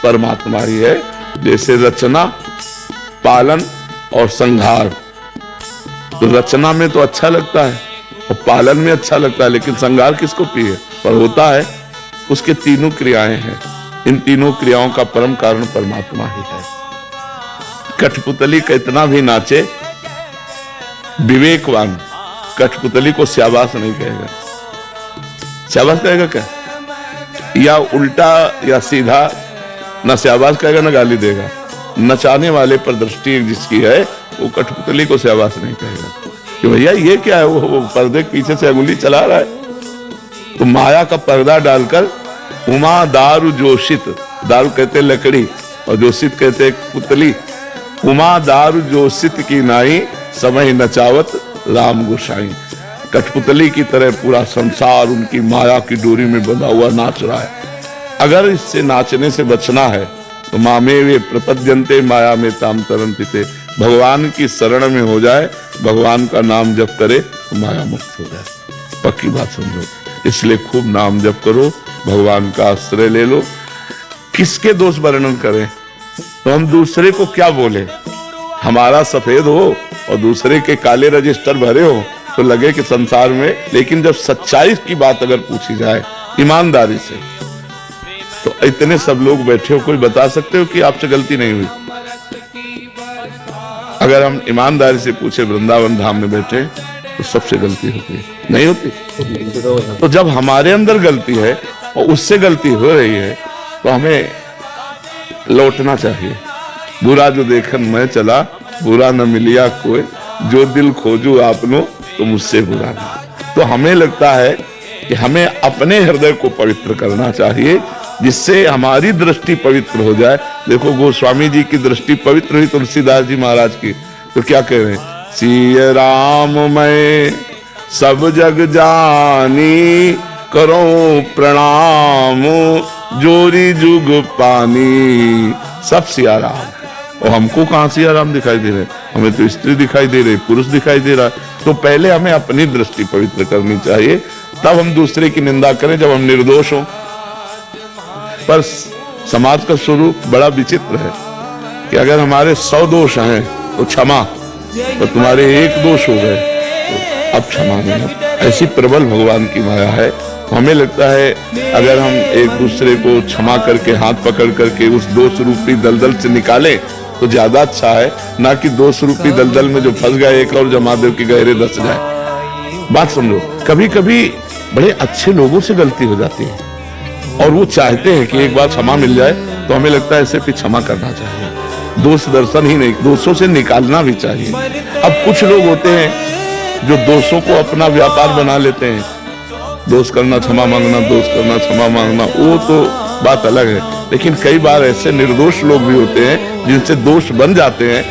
परमात्मा ही है। जैसे रचना, पालन और संहार। तो रचना में तो अच्छा लगता है और पालन में अच्छा लगता है, लेकिन संहार किसको प्रिय पर होता है? उसके तीनों क्रियाएं हैं। इन तीनों क्रियाओं का परम कारण परमात्मा ही है। कठपुतली कितना भी नाचे, विवेकवान कठपुतली को शाबाश नहीं कहेगा। शाबाश कहेगा क्या? या उल्टा या सीधा, न शाबाश कहेगा न गाली देगा। नचाने वाले पर दृष्टि जिसकी है वो कठपुतली को शाबाश नहीं कहेगा कि भैया ये क्या है, वो पर्दे के पीछे से अंगुली चला रहा है। तो माया का पर्दा डालकर उमा दारू जोशित, दारू कहते लकड़ी और जोशित कहते पुतली, उमा दारू जोशित की नाई समय नचावत राम गोसाई। कठपुतली की तरह पूरा संसार उनकी माया की डोरी में बंधा हुआ नाच रहा है। अगर इससे नाचने से बचना है तो मामे वे प्रपद्यन्ते माया में ताम तरन्ति ते, भगवान की शरण में हो जाए, भगवान का नाम जप करे तो माया मुक्त हो जाए। पक्की बात समझो। इसलिए खूब नाम जप करो, भगवान का आश्रय ले लो। किसके दोष वर्णन करें? तो हम दूसरे को क्या बोले? हमारा सफेद हो और दूसरे के काले रजिस्टर भरे हो तो लगे कि संसार में, लेकिन जब सच्चाई की बात अगर पूछी जाए ईमानदारी से, तो इतने सब लोग बैठे हो, कोई बता सकते हो कि आपसे गलती नहीं हुई? अगर हम ईमानदारी से पूछे वृंदावन धाम में बैठे तो सबसे गलती होती है, नहीं होती? तो जब हमारे अंदर गलती है और उससे गलती हो रही है तो हमें लौटना चाहिए। बुरा जो देखन मैं चला, बुरा न मिलिया कोई, जो दिल खोजू आपनो तो मुझसे बुरा नहीं। तो हमें लगता है कि हमें अपने हृदय को पवित्र करना चाहिए, जिससे हमारी दृष्टि पवित्र हो जाए। देखो गोस्वामी जी की दृष्टि पवित्र हुई तुलसीदास जी महाराज की, तो क्या कह रहे हैं? सिय राम मैं सब जग जानी, करो प्रणाम जोरी जुग पानी। सब सिया राम। और हमको कहां सिया राम दिखाई दे रहे? हमें तो स्त्री दिखाई दे रही, पुरुष दिखाई दे रहा है। तो पहले हमें अपनी दृष्टि पवित्र करनी चाहिए, तब हम दूसरे की निंदा करें जब हम निर्दोष हों। पर समाज का स्वरूप बड़ा विचित्र है कि अगर हमारे 100 दोष हैं तो क्षमा, तो तुम्हारे 1 दोष हो गए तो अब क्षमा नहीं। ऐसी प्रबल भगवान की माया है। हमें लगता है अगर हम एक दूसरे को क्षमा करके हाथ पकड़ करके उस दोष रूपी दलदल से निकालें तो ज्यादा अच्छा है, ना कि दोष रूपी दलदल में जो फंस गया एक और जमादेव की गहरे धंस जाए। बात समझो। कभी कभी बड़े अच्छे लोगों से गलती हो जाती है और वो चाहते हैं कि एक बार क्षमा मिल जाए, तो हमें लगता है ऐसे फिर क्षमा करना चाहिए। दोष दर्शन ही नहीं, दोषों से निकालना भी चाहिए। अब कुछ लोग होते हैं जो दोषों को अपना व्यापार बना लेते हैं। दोष करना क्षमा मांगना, दोष करना क्षमा मांगना, वो तो बात अलग है। लेकिन कई बार ऐसे निर्दोष लोग भी होते हैं जिनसे दोष बन जाते हैं